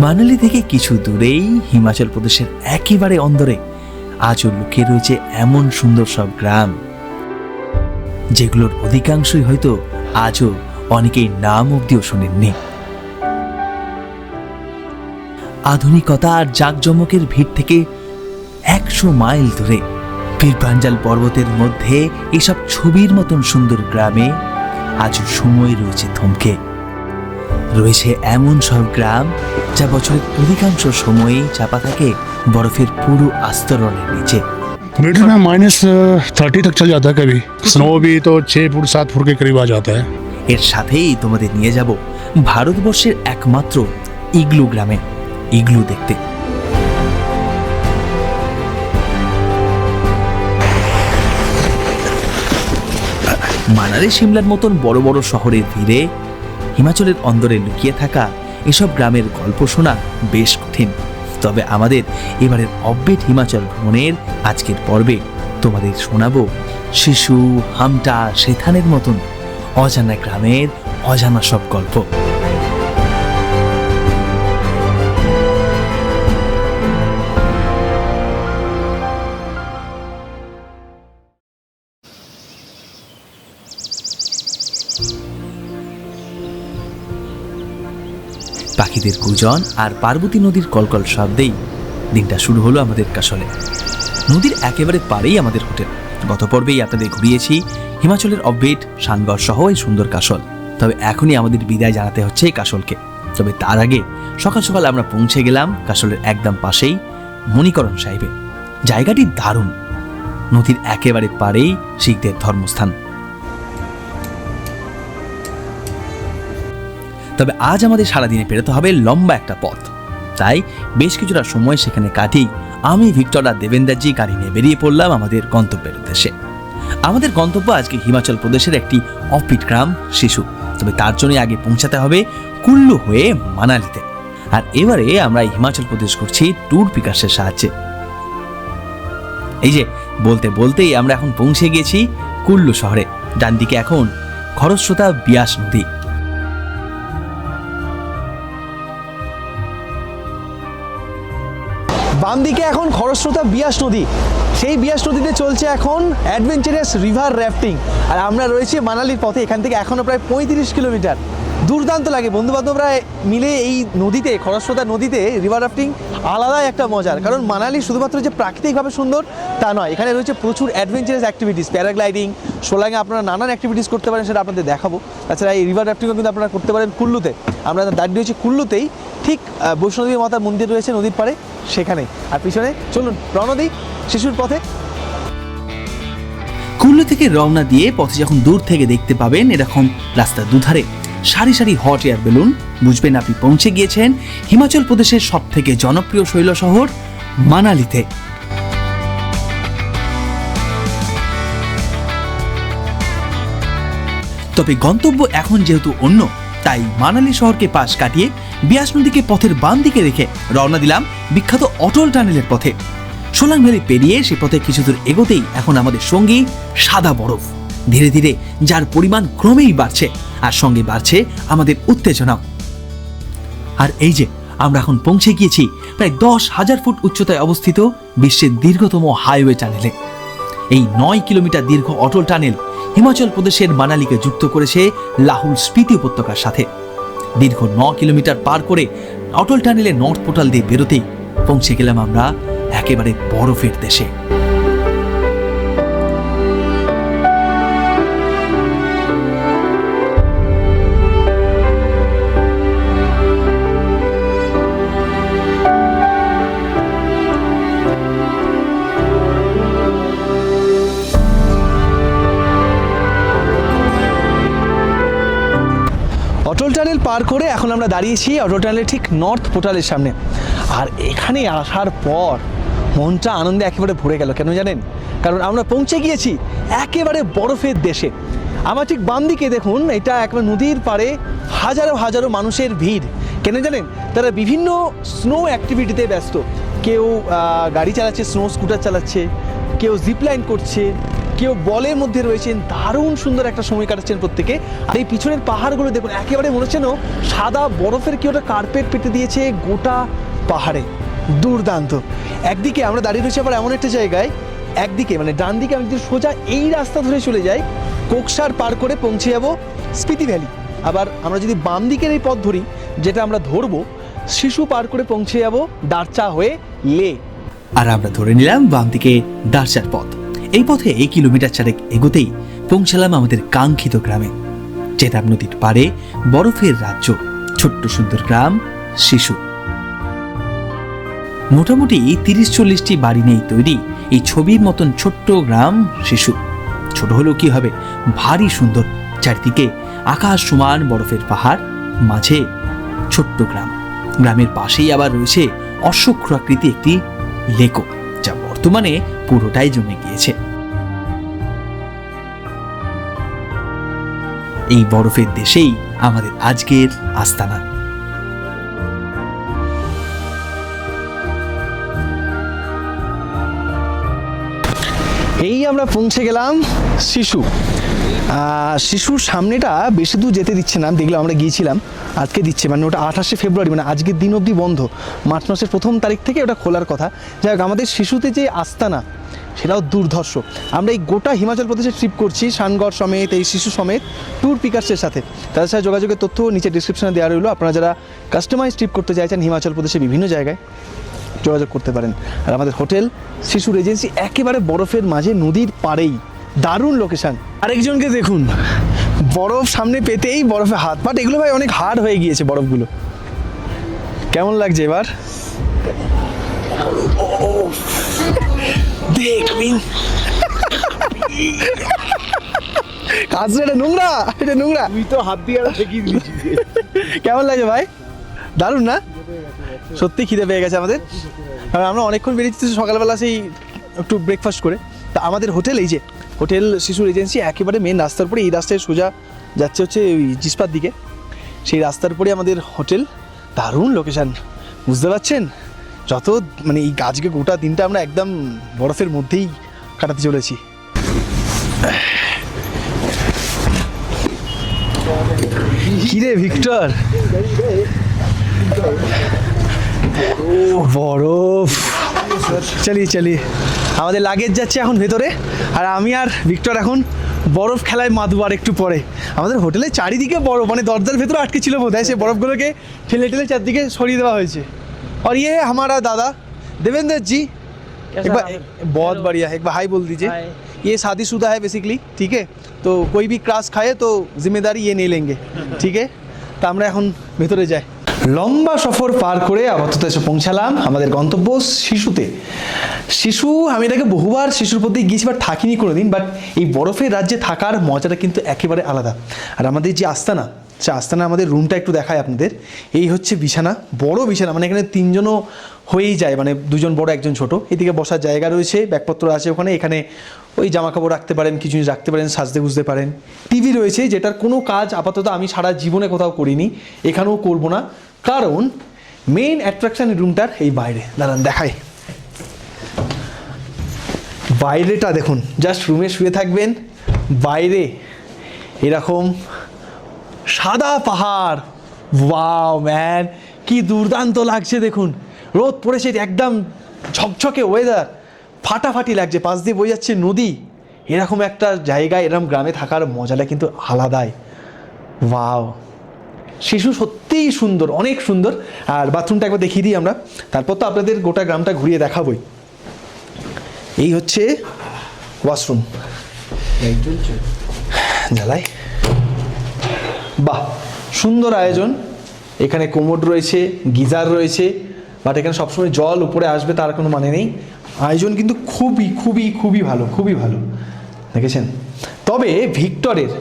মানালি থেকে কিছু দূরেই হিমাচল প্রদেশের একেবারে অন্দরে আজও লুকিয়ে রয়েছে এমন সুন্দর সব গ্রাম, যেগুলোর অধিকাংশই হয়তো আজও অনেকেই নাম অব্দিও শোনেননি। আধুনিকতা আর জাঁকজমকের ভিড় থেকে 100 মাইল দূরে পীরপাঞ্জাল পর্বতের মধ্যে এসব ছবির মতন সুন্দর গ্রামে আজও সময় রয়েছে থমকে। রয়েছে এমন সব গ্রাম যা বছরের অধিকাংশ সময়ই চাপা থাকে বরফের পুরো আস্তরণের নিচে। मीटर में -30 तक चल जाता है, कभी स्नो भी तो 6 फुट 7 फुट के करीब आ जाता है। এর সাথেই তোমাদের নিয়ে যাব ভারতবর্ষের একমাত্র ইগলু গ্রামে, ইগলু দেখতে। মানালি সিমলার মতন বড় বড় শহরের ভিড়ে হিমাচলের অন্দরে লুকিয়ে থাকা এসব গ্রামের গল্প শোনা বেশ কঠিন। তবে আমাদের এবারের অপডেট হিমাচল ভ্রমণের আজকের পর্বে তোমাদের শোনাবো শিশু, হামটা, শেথানের মতন অজানা গ্রামের অজানা সব গল্প। পাখিদের গুজন আর পার্বতী নদীর কলকল শব্দেই দিনটা শুরু হলো আমাদের কাশলে। নদীর একেবারে পাড়েই আমাদের হোটেল। গত পর্বেই আপনাদের ঘুরিয়েছি হিমাচলের অপডেট শানগড় সহ এই সুন্দর কাশল। তবে এখনই আমাদের বিদায় জানাতে হচ্ছে এই কাশলকে। তবে তার আগে সকাল সকাল আমরা পৌঁছে গেলাম কাশলের একদম পাশেই মণিকরণ সাহেবে। জায়গাটি দারুণ, নদীর একেবারে পাড়েই শিখদের ধর্মস্থান। তবে আজ আমাদের সারাদিনে পেরোতে হবে লম্বা একটা পথ, তাই বেশ কিছুটা সময় সেখানে কাটিয়ে আমি, ভিক্টর আর দেবেন্দ্রজি গাড়ি নিয়ে বেরিয়ে পড়লাম আমাদের গন্তব্যের উদ্দেশ্যে। আমাদের গন্তব্য আজকে হিমাচল প্রদেশের একটি অফবিট গ্রাম শিশু। তবে তার জন্য আগে পৌঁছাতে হবে কুল্লু হয়ে মানালিতে। আর এবারে আমরা হিমাচল প্রদেশ করছি ট্যুর পিকার্সের সাহায্যে। এই যে বলতে বলতেই আমরা এখন পৌঁছে গিয়েছি কুল্লু শহরে। ডান দিকে এখন খরস্রোতা বিয়াস নদী। বাম দিকে এখন খরস্রোতা বিয়াস নদী। সেই বিয়াস নদীতে চলছে এখন অ্যাডভেঞ্চারাস রিভার র্যাফটিং। আর আমরা রয়েছি মানালির পথে। এখান থেকে এখনও প্রায় 35 কিলোমিটার। দুর্দান্ত লাগে বন্ধুবান্ধবরা মিলে এই নদীতে, খরস্রোতা নদীতে রিভার রাফটিং আলাদাই একটা মজার। কারণ মানালি শুধুমাত্র যে প্রাকৃতিকভাবে সুন্দর তা নয়, এখানে রয়েছে প্রচুর অ্যাডভেঞ্চারাস অ্যাক্টিভিটিস। প্যারাগ্লাইডিং, সোলাঙে আপনারা নানান অ্যাক্টিভিটিস করতে পারেন, সেটা আপনাদের দেখাবো। তাছাড়া এই রিভার রাফটিংও কিন্তু আপনারা করতে পারেন কুল্লুতে। আমরা দাঁড়িয়ে রয়েছি কুল্লুতেই, ঠিক বৈষ্ণদেবী মাতার মন্দির রয়েছে নদীর পাড়ে সেখানে। আর পিছনে চলুন রওনা দিই শিশুর পথে। কুল্লু থেকে রওনা দিয়ে পথে যখন দূর থেকে দেখতে পাবেন এরকম রাস্তার দুধারে সারি সারি হট এয়ার বেলুন, বুঝবেন আপনি পৌঁছে গিয়েছেন হিমাচল প্রদেশের সব থেকে জনপ্রিয় শৈল শহর মানালিতে। তবে গন্তব্য এখন যেহেতু অন্য, তাই মানালি শহরকে পাশ কাটিয়ে বিয়াস নদীকে পথের বাম দিকে রেখে রওনা দিলাম বিখ্যাত অটল টানেলের পথে। সোলাং ভ্যালি পেরিয়ে সে পথে কিছু দূর এগোতেই এখন আমাদের সঙ্গী সাদা বরফ। ধীরে ধীরে যার পরিমাণ ক্রমেই বাড়ছে, আর সঙ্গে বাড়ছে আমাদের উত্তেজনাও। আর এই যে আমরা এখন পৌঁছে গিয়েছি প্রায় 10,000 ফুট উচ্চতায় অবস্থিত বিশ্বের দীর্ঘতম হাইওয়ে টানেলে। এই 9 কিলোমিটার দীর্ঘ অটল টানেল হিমাচল প্রদেশের মানালিকে যুক্ত করেছে লাহুল স্পিতি উপত্যকার সাথে। দীর্ঘ 9 কিলোমিটার পার করে অটল টানেলের নর্থ পোর্টাল দিয়ে বেরোতেই পৌঁছে গেলাম আমরা একেবারে বরফের দেশে। অটল টানেল পার করে এখন আমরা দাঁড়িয়েছি অটল টানেলের ঠিক নর্থ পোর্টালের সামনে। আর এখানে আসার পর মনটা আনন্দে একেবারে ভরে গেল। কেন জানেন? কারণ আমরা পৌঁছে গিয়েছি একেবারে বরফের দেশে। আমার ঠিক বাম দিকে দেখুন, এটা একেবারে নদীর পাড়ে হাজারো হাজারো মানুষের ভিড়। কেন জানেন? তারা বিভিন্ন স্নো অ্যাক্টিভিটিতে ব্যস্ত। কেউ গাড়ি চালাচ্ছে, স্নো স্কুটার চালাচ্ছে, কেউ জিপ লাইন করছে, কেউ বলের মধ্যে রয়েছেন, দারুণ সুন্দর একটা সময় কাটাচ্ছেন প্রত্যেকে। আর এই পিছনের পাহাড়গুলো দেখুন, একেবারে মনে হচ্ছে না সাদা বরফের কি ওটা কার্পেট পেতে দিয়েছে গোটা পাহাড়ে, দুর্দান্ত। একদিকে আমরা দাঁড়িয়ে রয়েছি আবার এমন একটা জায়গায়, একদিকে মানে ডান দিকে আমি যদি সোজা এই রাস্তা ধরে চলে যাই, কোকসার পার করে পৌঁছে যাব স্পিতি ভ্যালি। আবার আমরা যদি বাম দিকের এই পথ ধরি, যেটা আমরা ধরবো, শিশু পার করে পৌঁছে যাব দারচা হয়ে লে। আর আমরা ধরে নিলাম বাম দিকে দারচার পথ। এই পথে এই কিলোমিটার চারেক এগোতেই পৌঁছালাম আমাদের কাঙ্ক্ষিত গ্রামে। চেতাব নদীর পাড়ে বরফের রাজ্য, ছোট্ট সুন্দর গ্রাম শিশু। মোটামুটি 30-40টি বাড়ি নেই তৈরি এই ছবির মতন ছোট্ট গ্রাম শিশু। ছোট হলেও কি হবে, ভারী সুন্দর। চারিদিকে আকাশ সমান বরফের পাহাড়, মাঝে ছোট্ট গ্রাম। গ্রামের পাশেই আবার রয়েছে অশ্বক্ষুরাকৃতি একটি লেকো, যা বর্তমানে পুরোটাই জমে গিয়েছে। এই বরফের দেশেই আমাদের আজকের আস্তানা। এই আমরা পৌঁছে গেলাম শিশু। শিশুর সামনেটা বেশি দূর যেতে দিচ্ছে না, দেখলাম আমরা গিয়েছিলাম, আজকে দিচ্ছে, মানে ওটা 28শে ফেব্রুয়ারি, মানে আজকের দিন অবধি বন্ধ। মার্চ মাসের 1ম তারিখ থেকে ওটা খোলার কথা। যাই হোক, আমাদের শিশুতে যে আস্তানা সেটাও দুর্ধর্ষ। আমরা এই গোটা হিমাচল প্রদেশে ট্রিপ করছি, শানগড় সমেত, এই শিশু সমেত ট্যুর পিকার্সের সাথে। তাদের সাথে যোগাযোগের তথ্য নিচে ডিসক্রিপশনে দেওয়া রইলো। আপনারা যারা কাস্টমাইজ ট্রিপ করতে চাইছেন হিমাচল প্রদেশের বিভিন্ন জায়গায়, যোগাযোগ করতে পারেন। আর আমাদের হোটেল শিশুর এজেন্সি একেবারে বরফের মাঝে, নদীর পাড়েই, দারুণ লোকেশন। আরেকজনকে দেখুন, বরফ সামনে পেতেই বরফে হাত পাট, এগুলো ভাই অনেক হার্ড হয়ে গিয়েছে বরফগুলো। কেমন লাগছে এবার? দেখবেন কাজটা, এটা নোংরা, এটা নোংরা। তুই তো হাত দিয়ে আর ঠেকিয়ে দিয়েছিস। কেমন লাগছে ভাই? দারুণ না? সত্যি খিদে পেয়ে গেছে আমাদের। কারণ আমরা অনেকক্ষণ বেরিয়েছি সকালবেলা, সেই একটু ব্রেকফাস্ট করে। তা আমাদের হোটেল, এই যে হোটেল শিশুর এজেন্সি, একেবারে মেন রাস্তার পরে, এই রাস্তায় সোজা যাচ্ছে হচ্ছে ওই জিসপার দিকে, সেই রাস্তার পরে আমাদের হোটেল। দারুণ লোকেশান, বুঝতে পারছেন? যত মানে এই আজকে গোটা দিনটা আমরা একদম বরফের মধ্যেই কাটাতে চলেছি। কিরে ভিক্টর, বরফ। চালিয়ে আমাদের লাগেজ যাচ্ছে এখন ভেতরে, আর আমি আর ভিক্টর এখন বরফ খেলায় মাতবো আর একটু পরে। আমাদের হোটেলের চারিদিকে বরফ, মানে দরজার ভেতরে আটকে ছিল বোধ হয়, সে বরফগুলোকে ঠেলে চারদিকে সরিয়ে দেওয়া হয়েছে। और ये है हमारा दादा देवेंद्र जी, एक बार बहुत बढ़िया, एक बार हाई बोल दीजिए। ये शादीशुदा है बेसिकली, ठीक है, तो कोई भी क्रास खाए तो जिम्मेदारी ये नहीं लेंगे, ठीक है। তো আমরা এখন ভেতরে যাই। লম্বা সফর পার করে আপাতত এসে পৌঁছালাম আমাদের গন্তব্য শিশুতে। শিশু, আমি এটাকে বহুবার শিশুর প্রতি গিয়েছি, বাট থাকিনি কোনোদিন। বাট এই বরফের রাজ্যে থাকার মজাটা কিন্তু একেবারে আলাদা। আর আমাদের যে আস্তানা, সে আস্তানা আমাদের রুমটা একটু দেখায় আপনাদের। এই হচ্ছে বিছানা, বড় বিছানা, মানে এখানে 3জনও হয়েই যায়, মানে 2জন বড় 1জন ছোট। এদিকে বসার জায়গা রয়েছে, ব্যাগপত্র আছে ওখানে, এখানে ওই জামা কাপড় রাখতে পারেন, কিছু জিনিস রাখতে পারেন, সাজতে বুঝতে পারেন। টিভি রয়েছে, যেটার কোনো কাজ আপাতত আমি সারা জীবনে কোথাও করিনি, এখানেও করবো না, কারণ মেইন অ্যাট্রাকশন রুমটার এই বাইরে। দাঁড়ান দেখাই, বাইরেটা দেখুন। জাস্ট রুমে শুয়ে থাকবেন, বাইরে এরকম সাদা পাহাড়, ওয়াও ম্যান, কি দুর্দান্ত লাগছে দেখুন। রোদ পড়েছে, একদম ঝকঝকে ওয়েদার, ফাটাফাটি লাগছে, পাশ দিয়ে বয়ে যাচ্ছে নদী। এরকম একটা জায়গায়, এরকম গ্রামে থাকার মজাটা কিন্তু আলাদাই। ওয়াও, শিশু সত্যিই সুন্দর, অনেক সুন্দর। আর বাথরুমটা একবার দেখিয়ে দিই আমরা, তারপর তো আপনাদের গোটা গ্রামটা ঘুরিয়ে দেখাবই। এই হচ্ছে ওয়াশরুম, জ্বালাই, বাহ, সুন্দর আয়োজন। এখানে কোমোড রয়েছে, গিজার রয়েছে, বাট এখানে সবসময় জল উপরে আসবে তার কোনো মানে নেই। আয়োজন কিন্তু খুবই খুবই খুবই ভালো, খুবই ভালো, দেখেছেন। তবে ভিক্টরের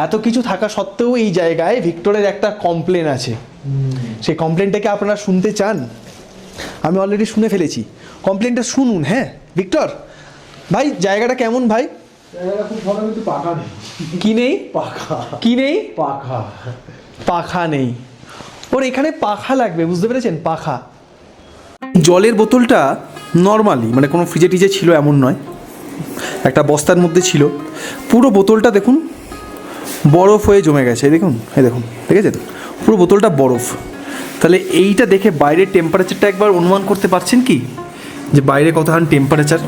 এত কিছু থাকা সত্ত্বেও এই জায়গায় ভিক্টরের একটা কমপ্লেন আছে। সেই কমপ্লেনটাকে আপনারা শুনতে চান? আমি অলরেডি শুনে ফেলেছি, কমপ্লেনটা শুনুন। হ্যাঁ ভিক্টর ভাই, জায়গাটা কেমন ভাই? খুব ভালো, কিন্তু পাখা নেই। কি নেই? পাখা। কি নেই? পাখা। পাখা নেই। ওর এখানে পাখা লাগবে, বুঝতে পেরেছেন? পাখা। জলের বোতলটা নর্মালি, মানে কোনো ফ্রিজে টিজে ছিল এমন নয়, একটা বস্তার মধ্যে ছিল, পুরো বোতলটা দেখুন বরফ হয়ে জমে গেছে। এই দেখুন ঠিক আছে তো, পুরো বোতলটা বরফ। তাহলে এইটা দেখে বাইরের টেম্পারেচারটা একবার অনুমান করতে পারছেন কি, যে বাইরে কতখানি টেম্পারেচার?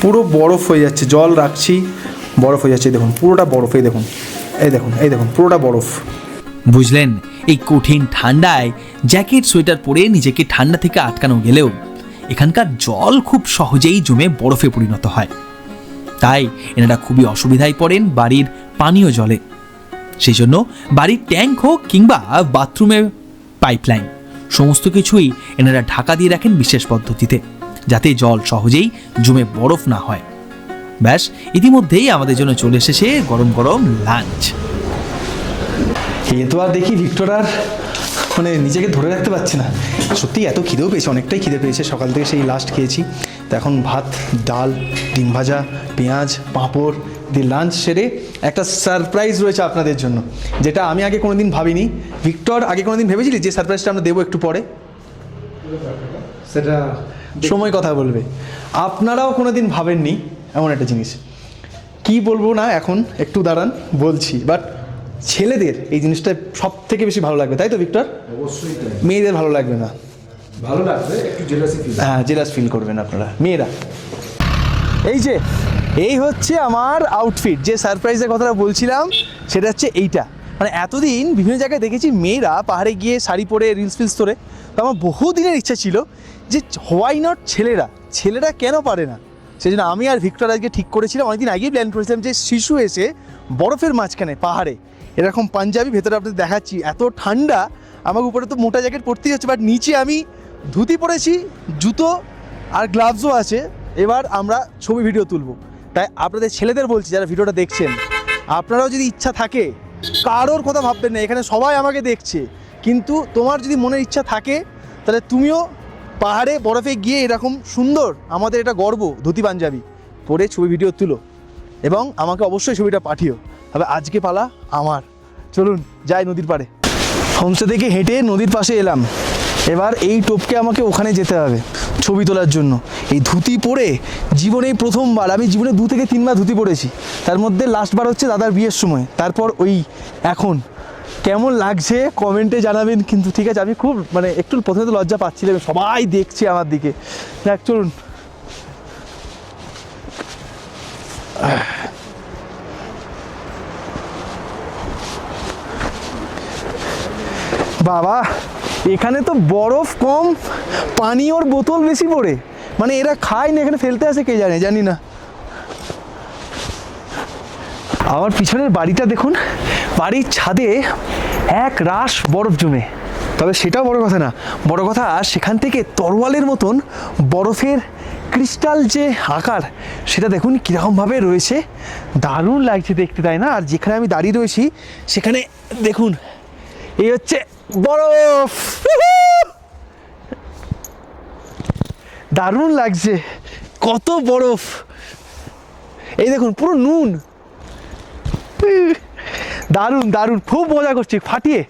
পুরো বরফ হয়ে যাচ্ছে, জল রাখছি বরফ হয়ে যাচ্ছে। দেখুন পুরোটা বরফ, এই দেখুন পুরোটা বরফ। বুঝলেন, এই কঠিন ঠান্ডায় জ্যাকেট সোয়েটার পরে নিজেকে ঠান্ডা থেকে আটকানো গেলেও এখানকার জল খুব সহজেই জমে বরফে পরিণত হয়। তাই এনারা খুবই অসুবিধায় পড়েন বাড়ির পানীয় জলে। সেই জন্য বাড়ির ট্যাঙ্ক হোক কিংবা বাথরুমে পাইপলাইন, সমস্ত কিছুই এনারা ঢাকা দিয়ে রাখেন বিশেষ পদ্ধতিতে, যাতে জল সহজেই জমে বরফ না হয়। ব্যাস, ইতিমধ্যেই আমাদের জন্য চলে এসেছে গরম গরম লাঞ্চ। এ তো আর দেখি ভিক্টর আর মানে নিজেকে ধরে রাখতে পারছে না, সত্যি এত খিদেও পেয়েছে, অনেকটাই খিদে পেয়েছে। সকাল থেকে সেই লাস্ট খেয়েছি, তো এখন ভাত, ডাল, ডিম ভাজা, পেঁয়াজ, পাঁপড় দিয়ে লাঞ্চ সেরে একটা সারপ্রাইজ রয়েছে আপনাদের জন্য, যেটা আমি আগে কোনোদিন ভাবিনি। ভিক্টর, আগে কোনোদিন ভেবেছিলি যে সারপ্রাইজটা আমরা দেবো একটু পরে? সেটা সময় কথা বলবে। আপনারাও কোনোদিন ভাবেননি এমন একটা জিনিস, কি বলবো না এখন, একটু দাঁড়ান বলছি। বাট ছেলেদের এই জিনিসটা সব থেকে বেশি ভালো লাগবে, তাই তো ভিক্টর? অবশ্যই তাই। মেয়েদের ভালো লাগবে না, ভালো লাগবে, একটু জেলাসি ফিল। হ্যাঁ জেলাস ফিল করবেন আপনারা মেয়েরা। এই হচ্ছে আমার আউটফিট, যে সারপ্রাইজের কথাটা বলছিলাম সেটা হচ্ছে এইটা। মানে এতদিন বিভিন্ন জায়গায় দেখেছি মেয়েরা পাহাড়ে গিয়ে শাড়ি পরে রিলস ফিলস তোরে, তো আমার বহুদিনের ইচ্ছা ছিল যে হোয়াই নট ছেলেরা কেন পারে না। সেই জন্য আমি আর ভিক্টর আজকে ঠিক করেছিলাম, অনেকদিন আগেই প্ল্যান করেছিলাম যে শিশু এসে বরফের মাঝখানে পাহাড়ে এরকম পাঞ্জাবি, ভেতরে আপনাদের দেখাচ্ছি এত ঠান্ডা, আমার উপরে তো মোটা জ্যাকেট পরতেই হচ্ছে, বাট নিচে আমি ধুতি পরেছি, জুতো আর গ্লাভসও আছে। এবার আমরা ছবি ভিডিও তুলবো, তাই আপনাদের ছেলেদের বলছি যারা ভিডিওটা দেখছেন, আপনারাও যদি ইচ্ছা থাকে, কারোর কথা ভাববেন না, এখানে সবাই আমাকে দেখছে, কিন্তু তোমার যদি মনের ইচ্ছা থাকে তাহলে তুমিও পাহাড়ে বরফে গিয়ে এরকম সুন্দর, আমাদের এটা গর্ব, ধুতি পাঞ্জাবি পরে ছবি ভিডিও তুলো এবং আমাকে অবশ্যই ছবিটা পাঠিও। তবে আজকে পালা আমার, চলুন যাই নদীর পাড়ে। হোমস্টে থেকে হেঁটে নদীর পাশে এলাম, এবার এই টোপকে আমাকে ওখানে যেতে হবে ছবি তোলার জন্য। এই ধুতি পরে জীবনে প্রথমবার, আমি জীবনে 2 থেকে 3 বার ধুতি পরেছি, তার মধ্যে লাস্টবার হচ্ছে দাদার বিয়ের সময়, তারপর ওই এখন। কেমন লাগছে কমেন্টে জানাবেন কিন্তু, ঠিক আছে? আমি খুব মানে একটু প্রথমে তো লজ্জা পাচ্ছিলাম, সবাই দেখছে আমার দিকে। দেখ চলুন, বাবা এখানে তো বরফ কম, পানি ওর বোতল বেশি পড়ে, মানে এরা খায় না, এখানে ফেলতে আসে কে জানি না। আমার পিছনের বাড়িটা দেখুন, বাড়ির ছাদে এক রাশ বরফ জমে। তবে সেটাও বড় কথা না, বড় কথা সেখান থেকে তরোয়ালের মতন বরফের ক্রিস্টাল যে আকার, সেটা দেখুন কীরকমভাবে রয়েছে, দারুণ লাগছে দেখতে, তাই না? আর যেখানে আমি দাঁড়িয়ে রয়েছি সেখানে দেখুন, এই হচ্ছে বরফ, দারুণ লাগছে, কত বরফ, এই দেখুন পুরো নুন, দারুণ দারুণ, খুব মজা করছি ফাটিয়ে।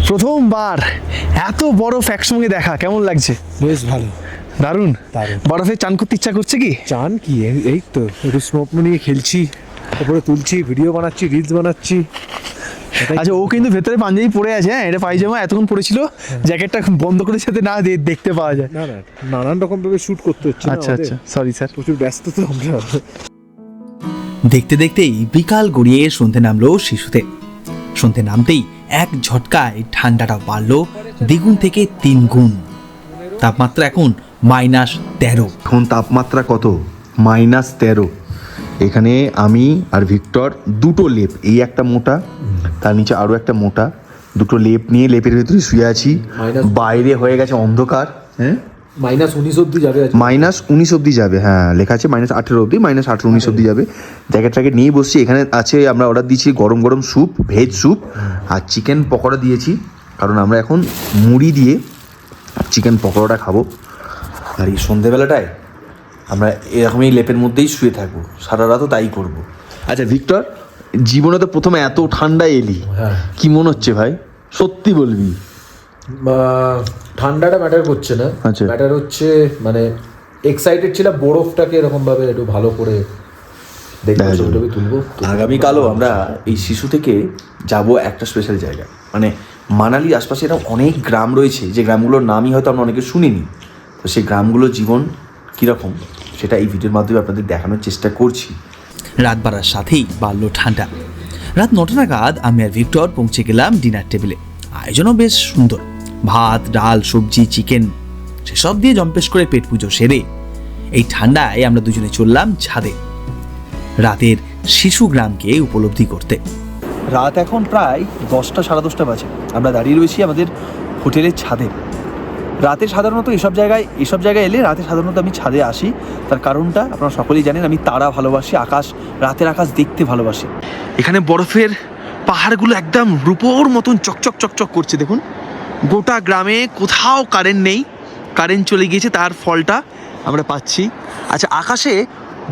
প্রথমবার এত বরফ একসঙ্গে দেখা, কেমন লাগছে? বেশ ভালো, দারুণ দারুণ। বরফে চান করতে ইচ্ছা করছে কি? চান কি, এই তো একটু স্নোপ নিয়ে খেলছি, তারপরে তুলছি, ভিডিও বানাচ্ছি, রিলস বানাচ্ছি। আচ্ছা, ও কিন্তু ভেতরে পাঞ্জাবি পরে আছে, হ্যাঁ, এটা পায়জামা এতক্ষণ পরেছিল, জ্যাকেটটা বন্ধ করে যাতে না দেখতে পাওয়া যায়। না নানান রকম ভাবে শুট করতে হচ্ছে। আচ্ছা আচ্ছা, সরি স্যার। প্রচুর ব্যস্ত তো আমরা। দেখতে দেখতেই বিকাল গড়িয়ে সন্ধে নামলো শিশুতে। সন্ধে নামতেই এক ঝটকায় ঠান্ডাটা বাড়লো 2 থেকে 3 গুণ। তাপমাত্রা এখন -13। এখন তাপমাত্রা কত? -13। এখানে আমি আর ভিক্টর দুটো লেপ, এই একটা মোটা, তার নিচে আরও একটা মোটা, দুটো লেপ নিয়ে লেপের ভেতরে শুয়ে আছি। বাইরে হয়ে গেছে অন্ধকার। হ্যাঁ, -19 অব্দি যাবে আজ। -19 অব্দি যাবে, হ্যাঁ লেখা আছে -18 অব্দি, -18-19 অব্দি যাবে। জ্যাকেট ট্যাকেট নিয়ে বসছি। এখানে আছে, আমরা অর্ডার দিয়েছি গরম গরম স্যুপ, ভেজ স্যুপ আর চিকেন পকোড়া দিয়েছি, কারণ আমরা এখন মুড়ি দিয়ে চিকেন পকোড়াটা খাবো। আর এই সন্ধেবেলাটায় আমরা এরকমই লেপের মধ্যেই শুয়ে থাকবো, সারা রাতও তাই করবো। আচ্ছা ভিক্টর, জীবনে তো প্রথমে এত ঠান্ডায় এলি, হ্যাঁ। কি মনে হচ্ছে ভাই? সত্যি বলবি? ঠান্ডাটা ম্যাটার করছে না, আচ্ছা। ম্যাটার হচ্ছে মানে এক্সাইটেড ছিলাম বরফটাকে এরকম ভাবে একটু ভালো করে দেখবো, ছবি টবি তুলবো। আগামীকালও আমরা এই শিশু থেকে যাব একটা স্পেশাল জায়গা, মানে মানালির আশপাশে এরকম অনেক গ্রাম রয়েছে যে গ্রামগুলোর নামই হয়তো আমরা অনেকে শুনিনি। তো সেই গ্রামগুলোর জীবন কীরকম সেটা এই ভিডিওর মাধ্যমে আপনাদের দেখানোর চেষ্টা করছি। রাত বাড়ার সাথেই বাড়ল ঠান্ডা। রাত 9টা নাগাদ আমি আর ভিক্টর পৌঁছে গেলাম ডিনার টেবিলে। আয়োজনও বেশ সুন্দর, ভাত, ডাল, সবজি, চিকেন, সেসব দিয়ে জম্পেশ করে পেট পুজো সেরে এই ঠান্ডায় আমরা দুজনে চললাম ছাদে, রাতের শিশু গ্রামকে উপলব্ধি করতে। রাত এখন প্রায় 10টা সাড়ে 10টা বাজে। আমরা দাঁড়িয়ে রয়েছি আমাদের হোটেলের ছাদে। রাতে সাধারণত এসব জায়গায় এলে রাতে সাধারণত আমি ছাদে আসি। তার কারণটা আপনারা সকলেই জানেন, আমি তারা ভালোবাসি, রাতের আকাশ দেখতে ভালোবাসি। এখানে বরফের পাহাড়গুলো একদম রূপোর মতন চকচক চকচক করছে। দেখুন, গোটা গ্রামে কোথাও কারেন্ট নেই, কারেন্ট চলে গিয়েছে, তার ফলটা আমরা পাচ্ছি। আচ্ছা, আকাশে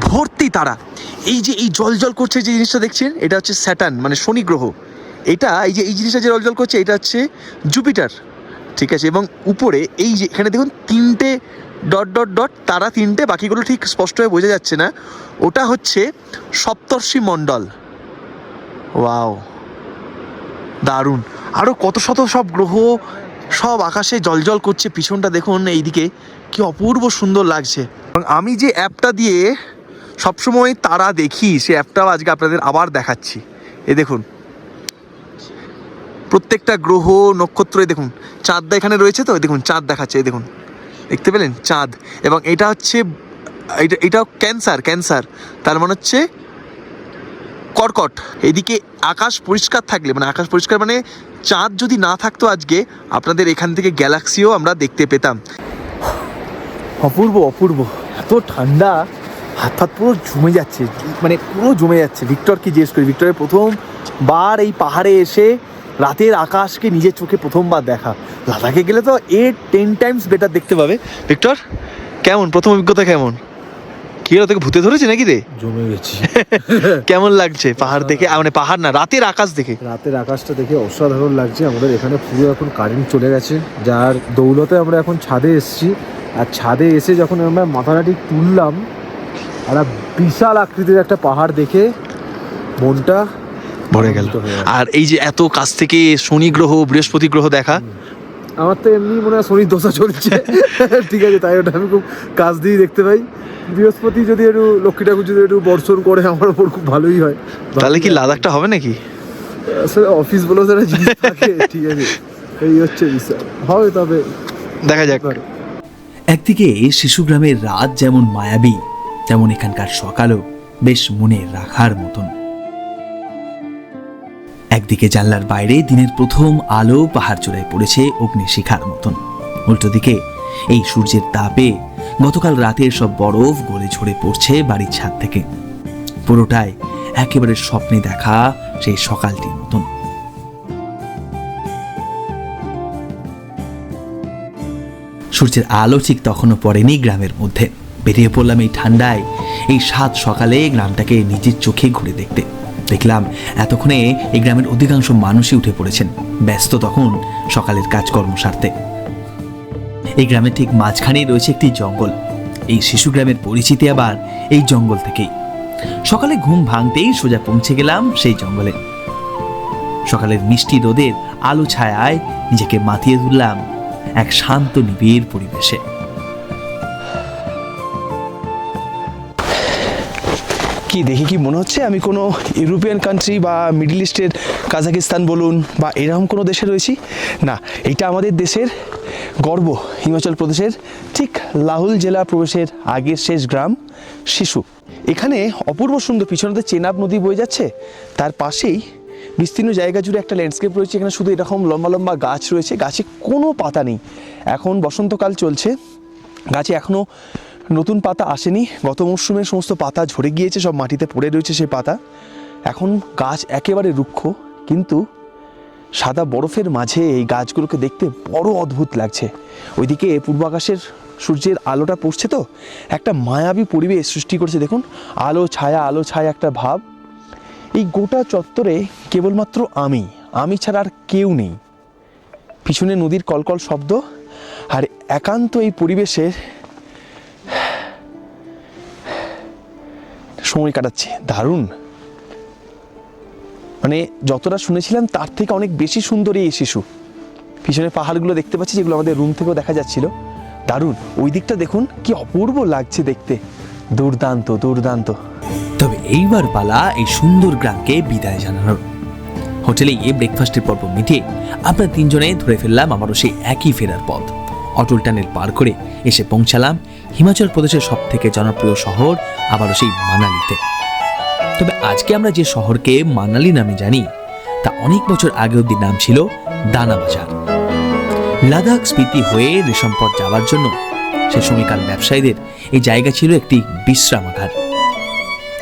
ভর্তি তারা। এই যে এই জল জল করছে যে জিনিসটা দেখছেন, এটা হচ্ছে স্যাটার্ন, মানে শনি গ্রহ। এটা এই জিনিসটা যে জল জল করছে, এটা হচ্ছে জুপিটার, ঠিক আছে। এবং উপরে এই যে এখানে দেখুন 3টে ডট ডট ডট তারা, 3টে, বাকিগুলো ঠিক স্পষ্টভাবে বোঝা যাচ্ছে না। ওটা হচ্ছে সপ্তর্ষি মণ্ডল। ওয়াও, দারুণ। আরও কত শত সব গ্রহ সব আকাশে জলজল করছে। পিছনটা দেখুন, এইদিকে কি অপূর্ব সুন্দর লাগছে। এবং আমি যে অ্যাপটা দিয়ে সবসময় তারা দেখি, সে অ্যাপটাও আজকে আপনাদের আবার দেখাচ্ছি। এই দেখুন, প্রত্যেকটা গ্রহ নক্ষত্র, দেখুন চাঁদটা এখানে রয়েছে, তো দেখুন চাঁদ দেখাচ্ছে, এই দেখুন, দেখতে পেলেন চাঁদ। এবং এটা হচ্ছে এটাও ক্যান্সার, তার মানে হচ্ছে কর্কট। এদিকে আকাশ পরিষ্কার থাকলে, মানে আকাশ পরিষ্কার মানে চাঁদ যদি না থাকতো আজকে, আপনাদের এখান থেকে গ্যালাক্সিও আমরা দেখতে পেতাম। অপূর্ব, এত ঠান্ডা, হাত পুরো জমে যাচ্ছে, মানে পুরো জমে যাচ্ছে। ভিক্টরকে জিজ্ঞেস করি, ভিক্টরের প্রথমবার এই পাহাড়ে এসে রাতের আকাশকে নিজের চোখে প্রথমবার দেখা। লাদাখে গেলে তো 10 টাইমস বেটার দেখতে পাবে। ভিক্টর, কেমন প্রথম অভিজ্ঞতা? কেমন কি হলো, তোকে ভূতে ধরেছে নাকি রে? জমে গেছি। কেমন লাগছে পাহাড় দেখে, মানে পাহাড় না, রাতের আকাশ দেখে? রাতের আকাশটা দেখে অসাধারণ লাগছে। আমাদের এখানে পুরো এখন কারেন্ট চলে গেছে, যার দৌলতে আমরা এখন ছাদে এসেছি। আর ছাদে এসে যখন আমরা মাথাটা ঠিক তুললাম, একটা বিশাল আকৃতির একটা পাহাড় দেখে মনটা ভরে গেল। আর এই যে এত কাছ থেকে শনি গ্রহ, বৃহস্পতি গ্রহ দেখা, আমার তো এমনি মনে হয় শনির দশা চলছে, ঠিক আছে, তাই ওটা আমি খুব কাছ দিয়েই দেখতে পাই। বৃহস্পতি যদি একটু, লক্ষ্মী ঠাকুর যদি একটু বর্ষণ করে আমার ওপর, খুব ভালোই হয়। তাহলে কি লাদাখটা হবে নাকি? আসলে অফিস বলে যারা জিনিস থাকে, ঠিক আছে, এই হচ্ছে বিষয়, হবে, তবে দেখা যাক। একদিকে শিশু গ্রামের রাত যেমন মায়াবী, তেমন এখানকার সকালও বেশ মনে রাখার মতন। একদিকে জানলার বাইরে দিনের প্রথম আলো পাহাড় চূড়ায় পড়েছে অগ্নিশিখার মতন, উল্টো দিকে এই সূর্যের তাপে গতকাল রাতের সব বরফ গলে ঝরে পড়ছে বাড়ির ছাদ থেকে। পুরোটাই একেবারে স্বপ্নে দেখা সেই সকালটির মতন। সূর্যের আলো ঠিক তখনও পড়েনি গ্রামের মধ্যে। বেরিয়ে পড়লাম এই ঠান্ডায়, এই 7 সকালে গ্রামটাকে নিজের চোখে ঘুরে দেখতে। দেখলাম এতক্ষণে এই গ্রামের অধিকাংশ মানুষই উঠে পড়েছেন, ব্যস্ত তখন সকালের কাজকর্ম সারতে। এই গ্রামের ঠিক মাঝখানেই রয়েছে একটি জঙ্গল। এই শিশু গ্রামের পরিচিতি আবার এই জঙ্গল থেকেই। সকালে ঘুম ভাঙতেই সোজা পৌঁছে গেলাম সেই জঙ্গলে। সকালের মিষ্টি রোদের আলো ছায়ায় নিজেকে মাতিয়ে তুললাম এক শান্ত নিবিড় পরিবেশে। কি দেখে কি মনে হচ্ছে আমি কোনো ইউরোপিয়ান কান্ট্রি বা মিডল ইস্টের কাজাকিস্তান বলুন বা এরকম কোনো দেশে রয়েছি? না, এটা আমাদের দেশের গর্ব, হিমাচল প্রদেশের ঠিক লাহুল জেলা প্রবেশের আগের শেষ গ্রাম শিশু। এখানে অপূর্ব সুন্দর, পিছনেতে চেনাব নদী বয়ে যাচ্ছে, তার পাশেই বিস্তীর্ণ জায়গা জুড়ে একটা ল্যান্ডস্কেপ রয়েছে। এখানে শুধু এরকম লম্বা লম্বা গাছ রয়েছে, গাছে কোনো পাতা নেই। এখন বসন্তকাল চলছে, গাছে এখনও নতুন পাতা আসেনি, গত মরশুমের সমস্ত পাতা ঝরে গিয়েছে, সব মাটিতে পড়ে রয়েছে সেই পাতা। এখন গাছ একেবারে রুক্ষ, কিন্তু সাদা বরফের মাঝে এই গাছগুলোকে দেখতে বড় অদ্ভুত লাগছে। ওইদিকে পূর্ব আকাশের সূর্যের আলোটা পড়ছে, তো একটা মায়াবী পরিবেশ সৃষ্টি করেছে। দেখুন, আলো ছায়া একটা ভাব। এই গোটা চত্বরে কেবলমাত্র আমি ছাড়া আর কেউ নেই। পিছনে নদীর কলকল শব্দ, আর একান্ত এই পরিবেশের সময় কাটাচ্ছে। দারুণ, মানে যতটা শুনেছিলাম তার থেকে অনেক বেশি সুন্দর এই শিশু। পিছনে পাহাড়গুলো দেখতে পাচ্ছি যেগুলো আমাদের রুম থেকেও দেখা যাচ্ছিল। দারুণ, ওই দিকটা দেখুন কি অপূর্ব লাগছে দেখতে, দুর্দান্ত দুর্দান্ত। তবে এইবার পালা এই সুন্দর গ্রামকে বিদায় জানানোর। হোটেলে গিয়ে ব্রেকফাস্টের পর্ব মিটিয়ে আমরা তিনজনে ধরে ফেললাম আবারও সেই একই ফেরার পথ। অটল টানেল পার করে এসে পৌঁছালাম হিমাচল প্রদেশের সব থেকে জনপ্রিয় শহর আবারও সেই মানালিতে। তবে আজকে আমরা যে শহরকে মানালি নামে জানি তা অনেক বছর আগে অব্দি নাম ছিল দানা বাজার। লাদাখ স্পিতি হয়ে রেশমপথ যাওয়ার জন্য সে সময়কার ব্যবসায়ীদের এই জায়গা ছিল একটি বিশ্রামাগার।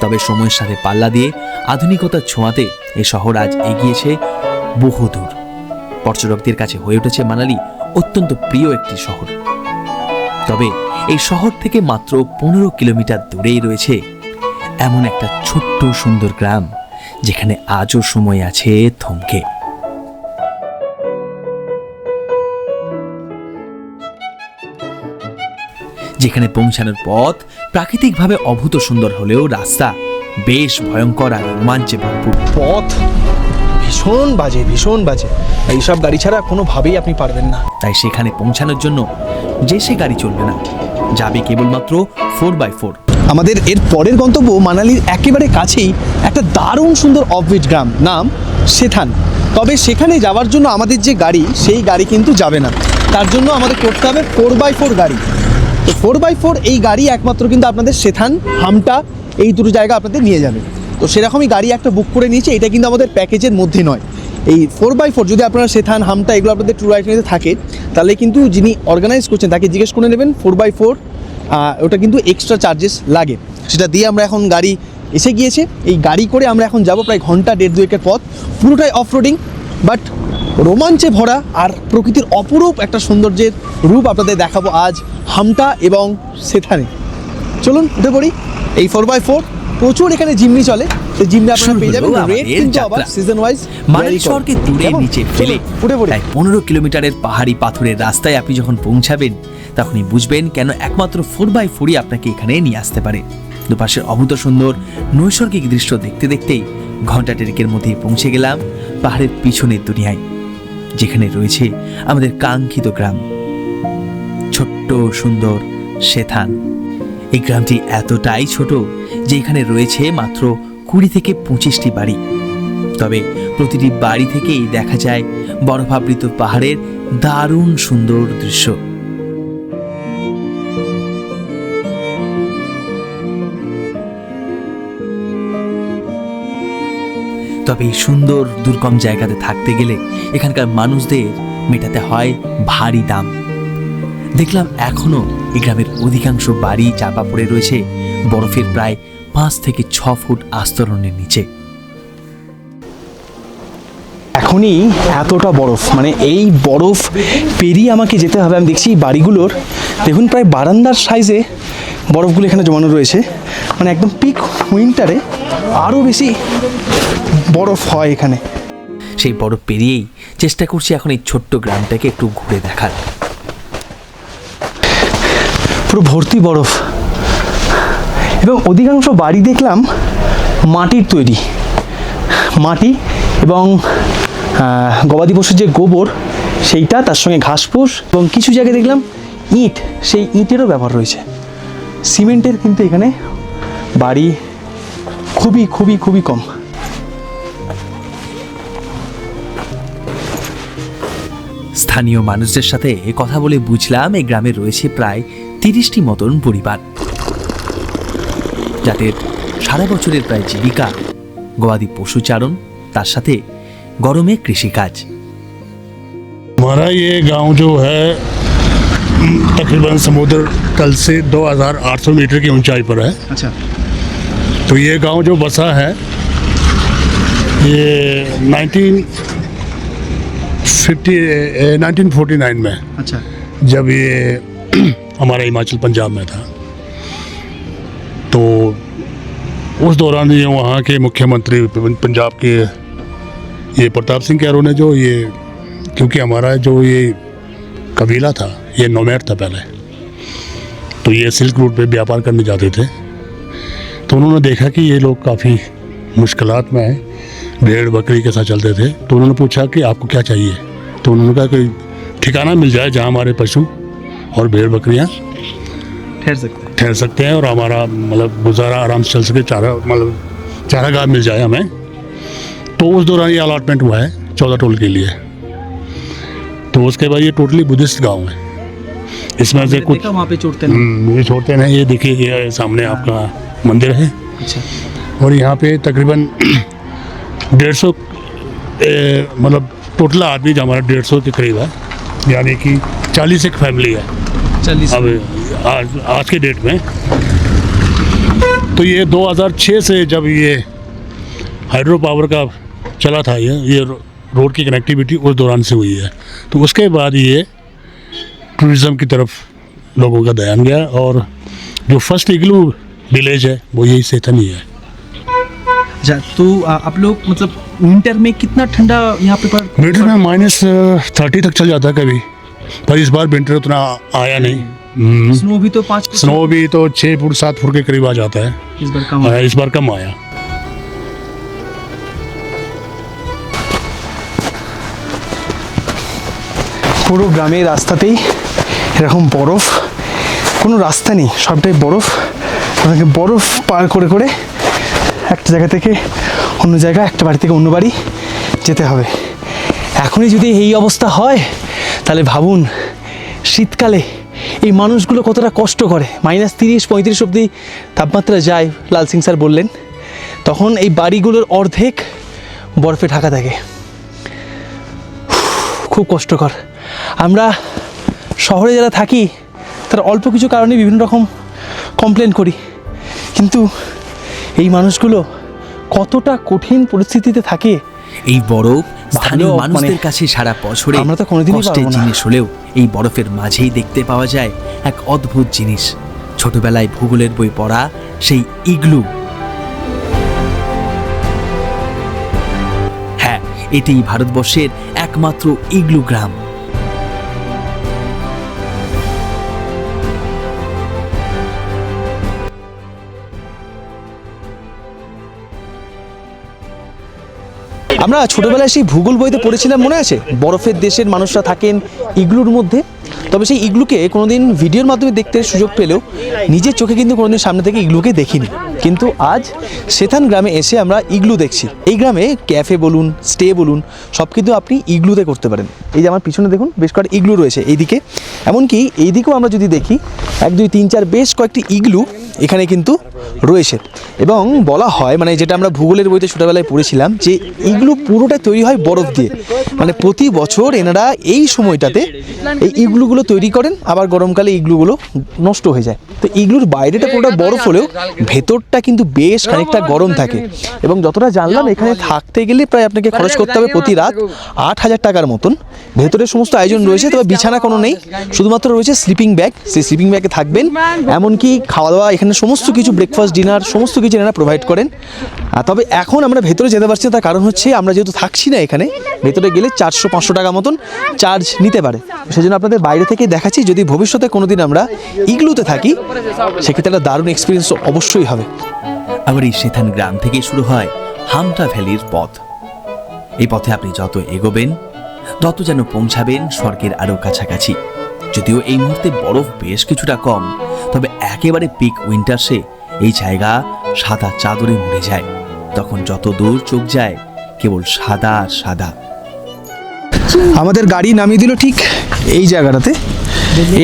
তবে সময়ের সাথে পাল্লা দিয়ে আধুনিকতার ছোঁয়াতে এই শহর আজ এগিয়েছে বহুদূর। পর্যটকদের কাছে হয়ে উঠেছে মানালি অত্যন্ত প্রিয় একটি শহর। তবে এই শহর থেকে মাত্র 15 কিলোমিটার দূরেই রয়েছে এমন একটা ছোট্ট সুন্দর গ্রাম যেখানে আজও সময় আছে থমকে। যেখানে পৌঁছানোর পথ প্রাকৃতিকভাবে অভূত সুন্দর হলেও রাস্তা বেশ ভয়ঙ্কর আর রোমাঞ্চে ভরপুর। পথ ভীষণ বাজে, ভীষণ বাজে, এইসব গাড়ি ছাড়া কোনোভাবেই আপনি পারবেন না। তাই সেখানে পৌঁছানোর জন্য যে সে গাড়ি চলবে না, যাবে কেবলমাত্র 4x4। আমাদের এর পরের গন্তব্য মানালির একেবারে কাছেই একটা দারুণ সুন্দর অফবিট গ্রাম, নাম সেথান। তবে সেখানে যাওয়ার জন্য আমাদের যে গাড়ি সেই গাড়ি কিন্তু যাবে না, তার জন্য আমাদের করতে হবে 4x4 গাড়ি। তো 4x4 এই গাড়ি একমাত্র কিন্তু আপনাদের সেথান, হামটা এই দুটো জায়গা আপনাদের নিয়ে যাবে। তো সেরকমই গাড়ি একটা বুক করে নিয়েছি, এটা কিন্তু আমাদের প্যাকেজের মধ্যে নয়। এই 4x4 যদি আপনারা সেথান, হামটা এগুলো আপনাদের ট্যুর আইটেমে থাকে তাহলে কিন্তু যিনি অর্গানাইজ করছেন তাকে জিজ্ঞেস করে নেবেন 4x4 ওটা কিন্তু এক্সট্রা চার্জেস লাগে। সেটা দিয়ে আমরা এখন গাড়ি এসে গিয়েছে। এই গাড়ি করে আমরা এখন যাব প্রায় ঘন্টা 1.5-2 পথ, পুরোটাই অফ রোডিং বাট রোমাঞ্চে ভরা আর প্রকৃতির অপরূপ একটা সৌন্দর্যের রূপ আপনাদের দেখাবো আজ হামটা এবং সেথানে। চলুন উঠে পড়ি এই 4x4। প্রচুর এখানে জিমনি চলে, সেই জিমনি আপনারা পেয়ে যাবেন। রেট কিন্তু আবার সিজন ওয়াইজ মানালি শহরকে দূরে নিচে ফেলে উঠে পড়ি। তাই 15 কিলোমিটারের পাহাড়ি পাথরের রাস্তায় আপনি যখন পৌঁছাবেন তখনই বুঝবেন কেন একমাত্র 4x4 আপনাকে এখানে নিয়ে আসতে পারে। দুপাশের অভূত সুন্দর নৈসর্গিক দৃশ্য দেখতে দেখতেই ঘন্টা 1.5 মধ্যেই পৌঁছে গেলাম পাহাড়ের পিছনের দুনিয়ায়, যেখানে রয়েছে আমাদের কাঙ্ক্ষিত গ্রাম ছোট্ট সুন্দর সেথান। এই গ্রামটি এতটাই ছোট যে এখানে রয়েছে মাত্র 20 থেকে 25টি বাড়ি। তবে প্রতিটি বাড়ি থেকেই দেখা যায় বরফাবৃত পাহাড়ের দারুণ সুন্দর দৃশ্য। তবে এই সুন্দর দুর্গম জায়গাতে থাকতে গেলে এখানকার মানুষদের মেটাতে হয় ভারী দাম। দেখলাম এখনো এই গ্রামের অধিকাংশ বাড়ি চাপা পড়ে রয়েছে বরফের প্রায় 5 থেকে 6 ফুট আস্তরণের নিচে। এখনই এতটা বরফ, মানে এই বরফ পেরিয়ে আমাকে যেতে হবে। আমি দেখছি বাড়িগুলোর দেখুন প্রায় বারান্দার সাইজে বরফগুলো এখানে জমানো রয়েছে, মানে একদম পিক উইন্টারে আরও বেশি বরফ হয় এখানে। সেই বরফ পেরিয়েই চেষ্টা করছি এখন এই ছোট্ট গ্রামটাকে একটু ঘুরে দেখার। পুরো ভর্তি বরফ এবং অধিকাংশ বাড়ি দেখলাম মাটির তৈরি, মাটি এবং গবাদি পশুর যে গোবর সেইটা, তার সঙ্গে ঘাসফুস এবং কিছু জায়গায় দেখলাম ইট, সেই ইটেরও ব্যবহার রয়েছে। সিমেন্টের কিন্তু এখানে বাড়ি খুবই খুবই খুবই কম। স্থানীয় মানুষদের সাথে কথা বলে বুঝলাম এই গ্রামে রয়েছে প্রায় 30টি মতন পরিবার, যাদের সারা বছরের প্রায় জীবিকা গবাদি পশুচারণ, তার সাথে গরমে কৃষিকাজ। हमारा ये गांव जो है तकरीबन समुद्र तल से 2800 मीटर की ऊंचाई पर है। अच्छा, तो ये गांव जो बसा है ये 1949 में, अच्छा, जब ये हमारा हिमाचल पंजाब में था। तो उस दौरान ये वहाँ के मुख्यमंत्री पंजाब के ये प्रताप सिंह कैरो ने जो ये, क्योंकि हमारा जो ये कबीला था ये नोमैड था पहले, तो ये सिल्क रूट पे व्यापार करने जाते थे। तो तो उन्होंने देखा कि ये लोग काफ़ी मुश्किलात में हैं, भेड़ बकरी के साथ चलते थे। तो उन्होंने पूछा कि आपको क्या चाहिए, तो उन्होंने कहा कि ठिकाना मिल जाए जहाँ हमारे पशु और भेड़ बकरियाँ ठहर सकते हैं और हमारा मतलब गुजारा आराम से चल सके, चारागाह मिल जाए हमें। तो उस दौरान ये अलॉटमेंट हुआ है 14 टोल के लिए। तो उसके बाद ये टोटली बुद्धिस्ट गांव है। इसमें से कुछ वहाँ पे छोड़ते ये छोड़ते हैं। ये देखिए ये सामने आपका मंदिर है। अच्छा, और यहाँ पे तकरीबन 150 मतलब टोटल आदमी जो हमारा 150 के करीब है, यानी कि 40 एक फैमिली है 40। अब आज के डेट में। तो ये 2006 से जब ये हाइड्रो पावर का चला था, ये रोड की कनेक्टिविटी उस दौरान से हुई है। तो उसके बाद ये टूरिज़्म की तरफ लोगों का ध्यान गया और जो फर्स्ट इग्लू विलेज है वो यही सेथन ही है। अच्छा, तो आप लोग मतलब विंटर में कितना ठंडा यहाँ पे विंटर में -30 तक चल जाता है कभी, पर इस बार विंटर उतना आया नहीं। स्नो भी तो 5 स्नो भी तो 6 फुट 7 फुट के करीब आ जाता है। इस बार कम इस बार कम आया। পুরো গ্রামের রাস্তাতেই এরকম বরফ, কোনো রাস্তা নেই, সবটাই বরফ। আপনাকে বরফ পার করে করে একটা জায়গা থেকে অন্য জায়গা, একটা বাড়ি থেকে অন্য বাড়ি যেতে হবে। এখনই যদি এই অবস্থা হয় তাহলে ভাবুন শীতকালে এই মানুষগুলো কতটা কষ্ট করে। -30-35 অবধি তাপমাত্রা যায়, লাল সিং স্যার বললেন। তখন এই বাড়িগুলোর অর্ধেক বরফে ঢাকা থাকে। খুব কষ্টকর। আমরা শহরে যারা থাকি তারা অল্প কিছু কারণে বিভিন্ন রকম কমপ্লেন করি, কিন্তু এই মানুষগুলো কতটা কঠিন পরিস্থিতিতে থাকে। এই বরফ স্থানীয় ভালো, মানুষদের মানে কাছে সারা বছরে আমরা তো কোনোদিনই কষ্টের পারবো না। জিনিস হলেও এই বরফের মাঝেই দেখতে পাওয়া যায় এক অদ্ভুত জিনিস। ছোটবেলায় ভূগোলের বই পড়া সেই ইগলু। হ্যাঁ, এটি ভারতবর্ষের একমাত্র ইগলু গ্রাম। আমরা ছোটবেলায় সেই ভূগোল বইতে পড়েছিলাম, মনে আছে? বরফের দেশের মানুষরা থাকেন ইগলুর মধ্যে। তবে সেই ইগলুকে কোনোদিন ভিডিওর মাধ্যমে দেখতে সুযোগ পেলেও নিজের চোখে কিন্তু কোনোদিন সামনে থেকে ইগলুকে দেখিনি। কিন্তু আজ সেথান গ্রামে এসে আমরা ইগলু দেখছি। এই গ্রামে ক্যাফে বলুন, স্টে বলুন, সব কিন্তু আপনি ইগলুতে করতে পারেন। এই যে আমার পিছনে দেখুন বেশ কয়েকটা ইগলু রয়েছে এইদিকে, এমনকি এইদিকেও আমরা যদি দেখি 1 2 3 4 বেশ কয়েকটি ইগলু এখানে কিন্তু রয়েছে। এবং বলা হয়, মানে যেটা আমরা ভূগোলের বইতে ছোটোবেলায় পড়েছিলাম, যে ইগলু পুরোটা তৈরি হয় বরফ দিয়ে। মানে প্রতি বছর এনারা এই সময়টাতে এই ইগলুগুলো তৈরি করেন, আবার গরমকালে ইগলুগুলো নষ্ট হয়ে যায়। তো ইগলুর বাইরেটা পুরোটা বরফ হলেও ভেতরটা কিন্তু বেশ খানিকটা গরম থাকে। এবং যতটা জানলাম এখানে থাকতে গেলে প্রায় আপনাকে খরচ করতে হবে প্রতি রাত 8,000 টাকার মতন। ভেতরের সমস্ত আয়োজন রয়েছে, তবে বিছানা কোনো নেই, শুধুমাত্র রয়েছে স্লিপিং ব্যাগ। সেই স্লিপিং ব্যাগে থাকবেন, এমনকি খাওয়া দাওয়া এখানে সমস্ত কিছু, ব্রেকফাস্ট ডিনার সমস্ত কিছু এনারা প্রোভাইড করেন। তবে এখন আমরা ভেতরে যেতে পারছি না, তার কারণ হচ্ছে আমরা যেহেতু থাকছি না এখানে, ভেতরে গেলে 400-500 টাকা মতন চার্জ নিতে পারে। সেজন্য আপনাদের বাইরে থেকে দেখাচ্ছি। যদি ভবিষ্যতে কোনোদিন আমরা ইগলুতে থাকি সেক্ষেত্রে একটা দারুণ এক্সপিরিয়েন্স অবশ্যই হবে। আবার এই সেথান গ্রাম থেকে শুরু হয় হামটা ভ্যালির পথ। এই পথে আপনি যত এগোবেন তত যেন পৌঁছাবেন স্বর্গের আরো কাছাকাছি। যদিও এই মুহূর্তে বরফ বেশ কিছুটা কম, তবে একেবারে পিক উইন্টার্সে এই জায়গা সাদা চাদরে মুড়ে যায়। তখন যত দূর চোখ যায় কেবল সাদা আর সাদা। আমাদের গাড়ি নামিয়ে দিল ঠিক এই জায়গাটাতে।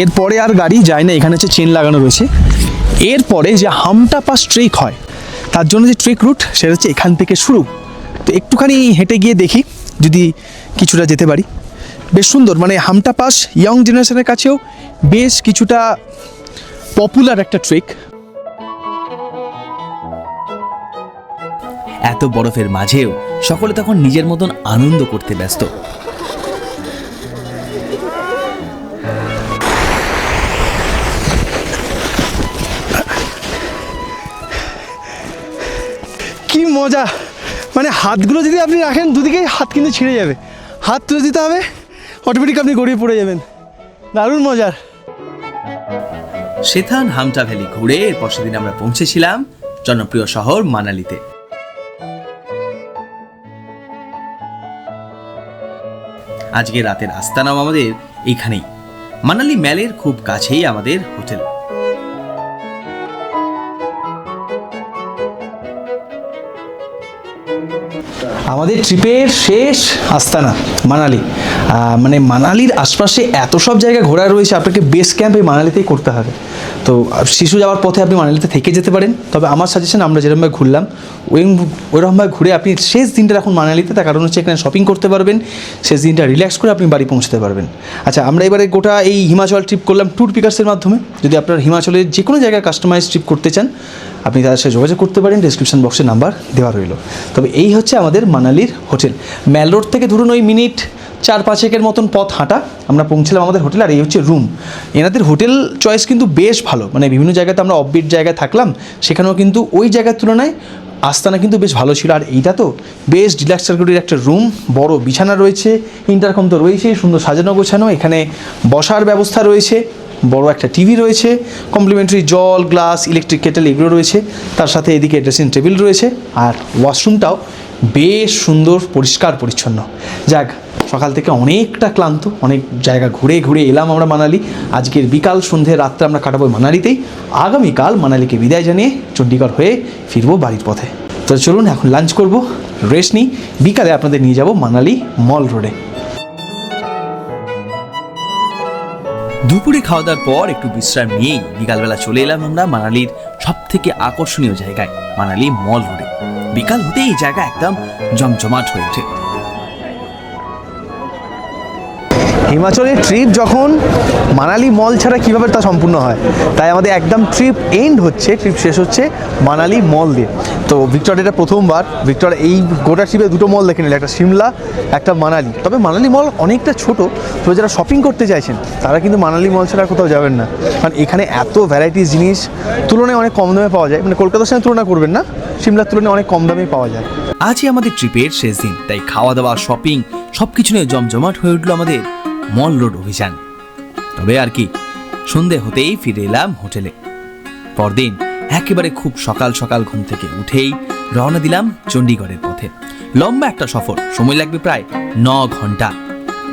এরপরে আর গাড়ি যায় না, এখানে হচ্ছে চেন লাগানো রয়েছে। এরপরে যে হামটা পাস ট্রেক হয়, তার জন্য যে ট্রেক রুট সেটা হচ্ছে এখান থেকে শুরু। তো একটুখানি হেঁটে গিয়ে দেখি যদি কিছুটা যেতে পারি। বেশ সুন্দর, মানে হামটা পাস ইয়ং জেনারেশনের কাছেও বেশ কিছুটা পপুলার একটা ট্রেক। এত বরফের মাঝেও সকলে তখন নিজের মতন আনন্দ করতে ব্যস্ত। কি মজা! মানে হাতগুলো যদি আপনি রাখেন দুদিকে হাত কিন্তু ছিঁড়ে যাবে, হাত তুলে দিতে হবে, অটোমেটিক আপনি গড়িয়ে পড়ে যাবেন। দারুণ মজার। সেথান হামটা ভ্যালি ঘুরে এরপর সেদিন আমরা পৌঁছেছিলাম জনপ্রিয় শহর মানালিতে। আজকে রাতের আস্তানাও আমাদের এইখানেই, মানালি ম্যালের খুব কাছেই আমাদের হোটেল। আমাদের ট্রিপের শেষ আস্তানা মানালি। মানে মানালির আশপাশে এত সব জায়গা ঘোরা রয়েছে, আপনাকে বেস ক্যাম্প এই মানালিতেই করতে হবে। তো শিশু যাওয়ার পথে আপনি মানালিতে থেকে যেতে পারেন, তবে আমার সাজেশন আমরা যেরকমভাবে ঘুরলাম ওইরকমভাবে ঘুরে আপনি শেষ দিনটা রাখুন মানালিতে। তার কারণ হচ্ছে এখানে শপিং করতে পারবেন, শেষ দিনটা রিল্যাক্স করে আপনি বাড়ি পৌঁছতে পারবেন। আচ্ছা, আমরা এবারে গোটা এই হিমাচল ট্রিপ করলাম ট্যুর পিকার্সের মাধ্যমে। যদি আপনার হিমাচলের যে কোনো জায়গায় কাস্টমাইজ ট্রিপ করতে চান, আপনি তাদের সাথে যোগাযোগ করতে পারেন, ডেসক্রিপশন বক্সে নাম্বার দেওয়া রইল। তবে এই হচ্ছে আমাদের মানালির হোটেল। ম্যাল রোড থেকে ধরুন ওই মিনিট 4-5 মতন পথ হাঁটা আমরা পৌঁছলাম আমাদের হোটেল। আর এই হচ্ছে রুম। এনাদের হোটেল চয়েস কিন্তু বেশ ভালো, মানে বিভিন্ন জায়গাতে আমরা অফবিট জায়গায় থাকলাম, সেখানেও কিন্তু ওই জায়গার তুলনায় আস্তানা কিন্তু বেশ ভালো ছিল। আর এইটা তো বেশ ডিলাক্স ক্যাটাগরির একটা রুম, বড় বিছানা রয়েছে, ইন্টারকম তো রয়েছে, সুন্দর সাজানো গোছানো, এখানে বসার ব্যবস্থা রয়েছে, বড় একটা টিভি রয়েছে, কমপ্লিমেন্টারি জল, গ্লাস, ইলেকট্রিক কেটেল এগুলো রয়েছে, তার সাথে এদিকে ড্রেসিং টেবিল রয়েছে, আর ওয়াশরুমটাও বেশ সুন্দর পরিষ্কার পরিচ্ছন্ন। যাক, সকাল থেকে অনেকটা ক্লান্ত, অনেক জায়গা ঘুরে ঘুরে এলাম আমরা মানালি। আজকের বিকাল সন্ধ্যে রাত্রে আমরা কাটাবো মানালিতেই। আগামীকাল মানালিকে বিদায় জানিয়ে চণ্ডীগড় হয়ে ফিরবো বাড়ির পথে। তো চলুন এখন লাঞ্চ করব, রেস্ট নিই, বিকালে আপনাদের নিয়ে যাব মানালি মল রোডে। দুপুরে খাওয়া দাওয়ার পর একটু বিশ্রাম নিয়েই বিকালবেলা চলে এলাম আমরা মানালির সব থেকে আকর্ষণীয় জায়গায়, মানালি মল রোডে। বিকাল হতেই এই জায়গা একদম জমজমাট হয়ে ওঠে। হিমাচলের ট্রিপ যখন মানালি মল ছাড়া কীভাবে তা সম্পূর্ণ হয়, তাই আমাদের একদম ট্রিপ এন্ড হচ্ছে, ট্রিপ শেষ হচ্ছে মানালি মল দিয়ে। তো ভিক্টর এটা প্রথমবার, ভিক্টর এই গোটা ট্রিপে দুটো মল দেখে নিল, একটা সিমলা, একটা মানালি। তবে মানালি মল অনেকটা ছোট, তো যারা শপিং করতে চাইছেন তারা কিন্তু মানালি মল ছাড়া কোথাও যাবেন না, কারণ এখানে এত ভ্যারাইটিস জিনিস তুলনায় অনেক কম দামে পাওয়া যায়। মানে কলকাতার সঙ্গে তুলনা করবেন না, সিমলার তুলনায় অনেক কম দামেই পাওয়া যায়। আজই আমাদের ট্রিপের শেষ দিন, তাই খাওয়া দাওয়া, শপিং সবকিছু নিয়ে জমজমাট হয়ে উঠলো আমাদের মল রোড অভিযান। তবে আর কি, সন্ধে হতেই ফিরে এলাম হোটেলে। পরদিন একেবারে খুব সকাল সকাল ঘুম থেকে উঠেই রওনা দিলাম চণ্ডীগড়ের পথে। লম্বা একটা সফর, সময় লাগবে প্রায় 9 ঘন্টা।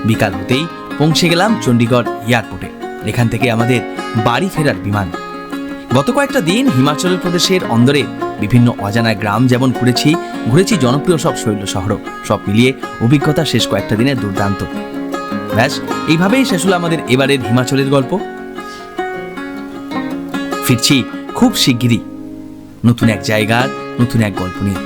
বিকাল হতেই পৌঁছে গেলাম চণ্ডীগড় এয়ারপোর্টে। এখান থেকে আমাদের বাড়ি ফেরার বিমান। গত কয়েকটা দিন হিমাচল প্রদেশের অন্দরে বিভিন্ন অজানা গ্রাম যেমন ঘুরেছি জনপ্রিয় সব শৈল শহরও, সব মিলিয়ে অভিজ্ঞতা শেষ কয়েকটা দিনের দুর্দান্ত। ব্যাস, এইভাবেই শেষ হলো আমাদের এবারের হিমাচলের গল্প। ফিরছি খুব শিগগিরই নতুন এক জায়গার নতুন এক গল্প নিয়ে।